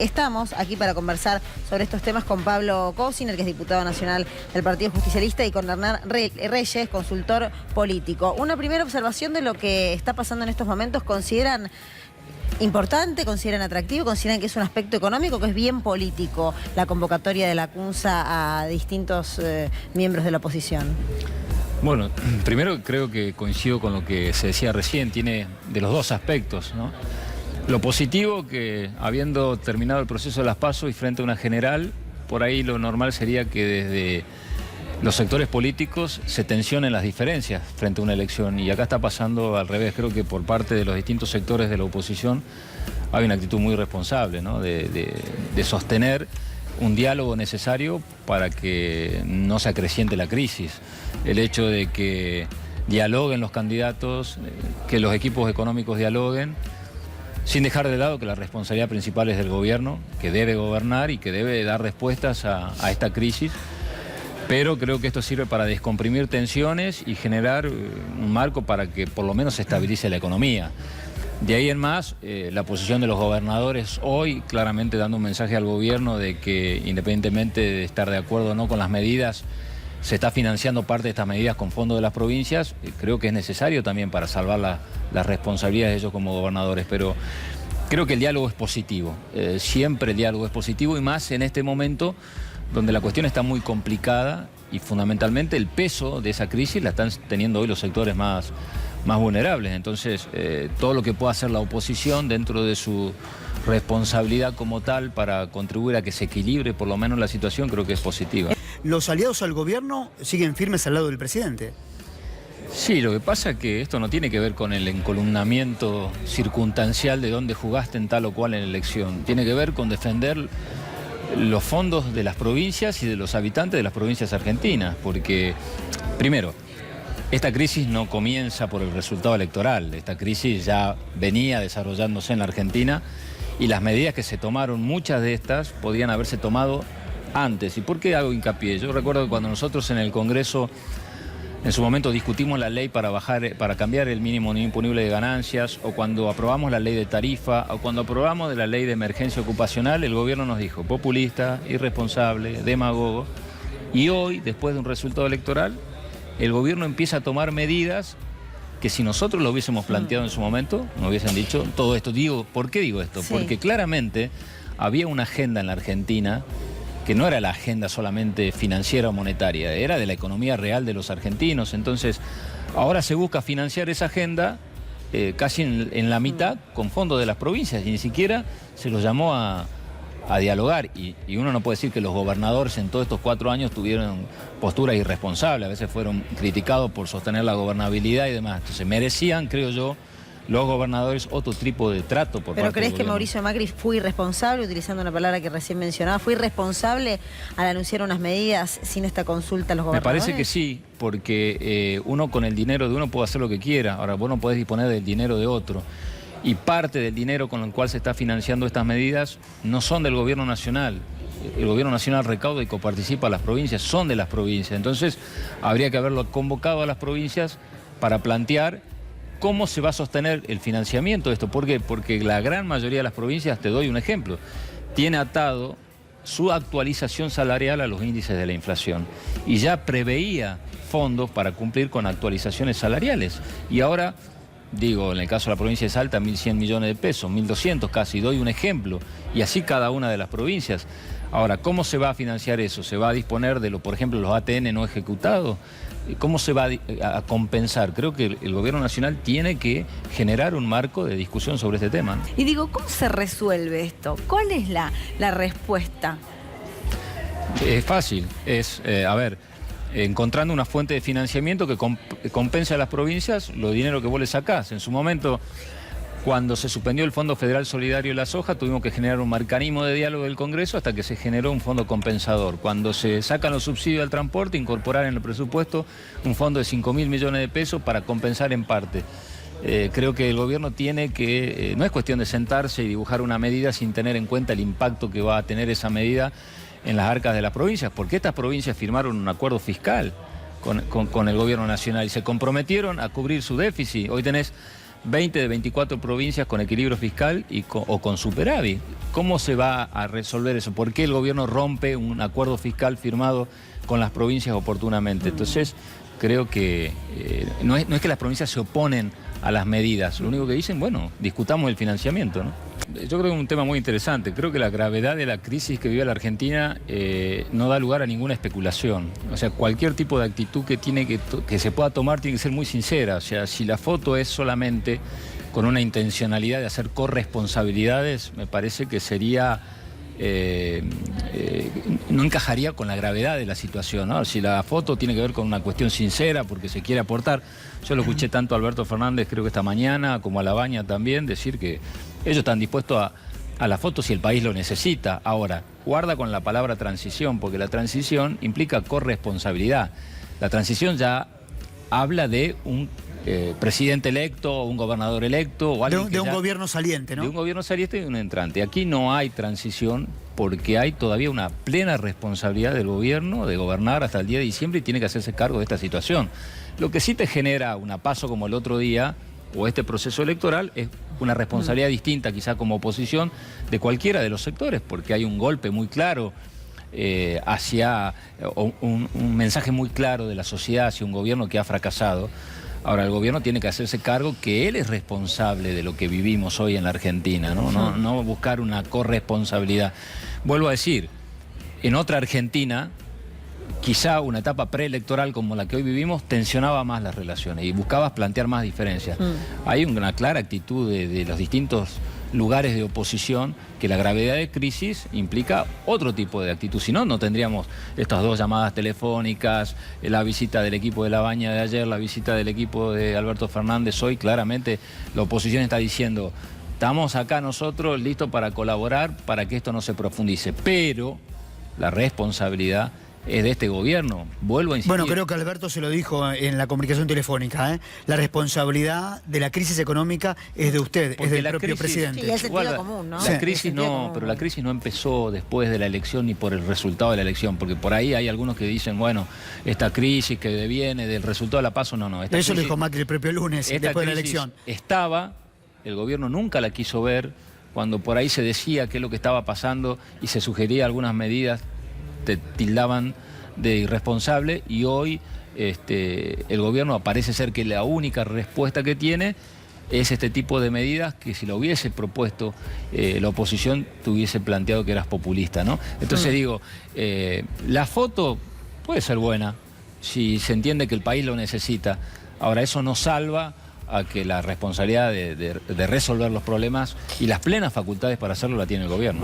Estamos aquí para conversar sobre estos temas con Pablo Cosiner, que es diputado nacional del Partido Justicialista, y con Hernán Reyes, consultor político. Una primera observación de lo que está pasando en estos momentos: ¿consideran importante, consideran atractivo, consideran que es un aspecto económico, que es bien político la convocatoria de la CUNSA a distintos miembros de la oposición? Bueno, primero creo que coincido con lo que se decía recién, tiene de los dos aspectos, ¿no? Lo positivo, que habiendo terminado el proceso de las PASO y frente a una general, por ahí lo normal sería que desde los sectores políticos se tensionen las diferencias frente a una elección, y acá está pasando al revés. Creo que por parte de los distintos sectores de la oposición hay una actitud muy responsable, ¿no? de sostener un diálogo necesario para que no se acreciente la crisis. El hecho de que dialoguen los candidatos, que los equipos económicos dialoguen, sin dejar de lado que la responsabilidad principal es del gobierno, que debe gobernar y que debe dar respuestas a esta crisis. Pero creo que esto sirve para descomprimir tensiones y generar un marco para que por lo menos se estabilice la economía. De ahí en más, la posición de los gobernadores hoy, claramente dando un mensaje al gobierno de que, independientemente de estar de acuerdo o no con las medidas, se está financiando parte de estas medidas con fondos de las provincias. Creo que es necesario también para salvar las responsabilidades de ellos como gobernadores, pero creo que el diálogo es positivo, siempre el diálogo es positivo, y más en este momento donde la cuestión está muy complicada y fundamentalmente el peso de esa crisis la están teniendo hoy los sectores más vulnerables. Entonces, todo lo que pueda hacer la oposición dentro de su responsabilidad como tal para contribuir a que se equilibre por lo menos la situación, creo que es positiva. Los aliados al gobierno siguen firmes al lado del presidente. Sí, lo que pasa es que esto no tiene que ver con el encolumnamiento circunstancial de dónde jugaste en tal o cual en elección. Tiene que ver con defender los fondos de las provincias y de los habitantes de las provincias argentinas. Porque, primero, esta crisis no comienza por el resultado electoral. Esta crisis ya venía desarrollándose en la Argentina, y las medidas que se tomaron, muchas de estas, podían haberse tomado antes. ¿Y por qué hago hincapié? Yo recuerdo que cuando nosotros en el Congreso en su momento discutimos la ley para cambiar el mínimo no imponible de ganancias, o cuando aprobamos la ley de tarifa, o cuando aprobamos de la ley de emergencia ocupacional, el gobierno nos dijo populista, irresponsable, demagogo. Y hoy, después de un resultado electoral, el gobierno empieza a tomar medidas que, si nosotros lo hubiésemos planteado en su momento, nos hubiesen dicho todo esto. ¿Por qué digo esto? Sí. Porque claramente había una agenda en la Argentina que no era la agenda solamente financiera o monetaria, era de la economía real de los argentinos. Entonces, ahora se busca financiar esa agenda casi en la mitad con fondos de las provincias, y ni siquiera se los llamó a dialogar. Y uno no puede decir que los gobernadores en todos estos 4 años tuvieron posturas irresponsables. A veces fueron criticados por sostener la gobernabilidad y demás. Entonces merecían, creo yo, los gobernadores otro tipo de trato por parte del gobierno. ¿Pero crees que Mauricio Macri fue irresponsable, utilizando una palabra que recién mencionaba, fue irresponsable al anunciar unas medidas sin esta consulta a los gobernadores? Me parece que sí, porque uno con el dinero de uno puede hacer lo que quiera. Ahora, vos no podés disponer del dinero de otro. Y parte del dinero con el cual se está financiando estas medidas no son del gobierno nacional. El gobierno nacional recauda y coparticipa a las provincias, son de las provincias. Entonces, habría que haberlo convocado a las provincias para plantear cómo se va a sostener el financiamiento de esto. ¿Por qué? Porque la gran mayoría de las provincias, te doy un ejemplo, tiene atado su actualización salarial a los índices de la inflación, y ya preveía fondos para cumplir con actualizaciones salariales. Y ahora, digo, en el caso de la provincia de Salta, 1.100 millones de pesos, 1.200 casi, doy un ejemplo, y así cada una de las provincias. Ahora, ¿cómo se va a financiar eso? ¿Se va a disponer de, por ejemplo, los ATN no ejecutados? ¿Cómo se va a compensar? Creo que el gobierno nacional tiene que generar un marco de discusión sobre este tema. Y digo, ¿cómo se resuelve esto? ¿Cuál es la respuesta? Es fácil, encontrando una fuente de financiamiento que compense a las provincias los dineros que vos le sacás. En su momento, cuando se suspendió el Fondo Federal Solidario de la Soja, tuvimos que generar un mecanismo de diálogo del Congreso hasta que se generó un fondo compensador. Cuando se sacan los subsidios al transporte, incorporar en el presupuesto un fondo de 5.000 millones de pesos para compensar en parte. Creo que el gobierno tiene que, no es cuestión de sentarse y dibujar una medida sin tener en cuenta el impacto que va a tener esa medida en las arcas de las provincias, porque estas provincias firmaron un acuerdo fiscal con el gobierno nacional y se comprometieron a cubrir su déficit. Hoy tenés 20 de 24 provincias con equilibrio fiscal o con superávit. ¿Cómo se va a resolver eso? ¿Por qué el gobierno rompe un acuerdo fiscal firmado con las provincias oportunamente? Entonces, creo que no es que las provincias se oponen a las medidas, lo único que dicen, bueno, discutamos el financiamiento, ¿no? Yo creo que es un tema muy interesante. Creo que la gravedad de la crisis que vive la Argentina no da lugar a ninguna especulación. O sea, cualquier tipo de actitud que se pueda tomar tiene que ser muy sincera. O sea, si la foto es solamente con una intencionalidad de hacer corresponsabilidades, me parece que sería... no encajaría con la gravedad de la situación, ¿no? Si la foto tiene que ver con una cuestión sincera porque se quiere aportar, yo lo escuché tanto a Alberto Fernández, creo que esta mañana, como a Labaña también, decir que ellos están dispuestos a la foto si el país lo necesita. Ahora, guarda con la palabra transición, porque la transición implica corresponsabilidad. La transición ya habla de un presidente electo, o un gobernador electo, o alguien de un gobierno saliente, ¿no? De un gobierno saliente y de un entrante. Aquí no hay transición porque hay todavía una plena responsabilidad del gobierno de gobernar hasta el día de diciembre y tiene que hacerse cargo de esta situación. Lo que sí te genera una paso como el otro día, o este proceso electoral, es una responsabilidad distinta quizá como oposición de cualquiera de los sectores, porque hay un golpe muy claro hacia un mensaje muy claro de la sociedad hacia un gobierno que ha fracasado. Ahora, el gobierno tiene que hacerse cargo que él es responsable de lo que vivimos hoy en la Argentina, ¿no? No buscar una corresponsabilidad. Vuelvo a decir, en otra Argentina, quizá una etapa preelectoral como la que hoy vivimos tensionaba más las relaciones y buscabas plantear más diferencias. Hay una clara actitud de los distintos lugares de oposición que la gravedad de crisis implica otro tipo de actitud. Si no, no tendríamos estas dos llamadas telefónicas, la visita del equipo de Labaña de ayer, la visita del equipo de Alberto Fernández hoy. Claramente la oposición está diciendo, estamos acá nosotros listos para colaborar para que esto no se profundice, pero la responsabilidad es de este gobierno. Vuelvo a insistir. Bueno, creo que Alberto se lo dijo en la comunicación telefónica, ¿eh? La responsabilidad de la crisis económica es de usted, porque es del propio presidente. Sí, es sentido común, ¿no? La crisis no, pero la crisis no empezó después de la elección ni por el resultado de la elección, porque por ahí hay algunos que dicen, bueno, esta crisis que deviene del resultado de la PASO, no. Eso lo dijo Macri el propio lunes, después de la elección. Estaba, el gobierno nunca la quiso ver, cuando por ahí se decía qué es lo que estaba pasando y se sugería algunas medidas, te tildaban de irresponsable, y hoy el gobierno parece ser que la única respuesta que tiene es este tipo de medidas que si lo hubiese propuesto la oposición te hubiese planteado que eras populista, ¿no? Entonces digo, la foto puede ser buena si se entiende que el país lo necesita. Ahora, eso no salva a que la responsabilidad de resolver los problemas y las plenas facultades para hacerlo la tiene el gobierno.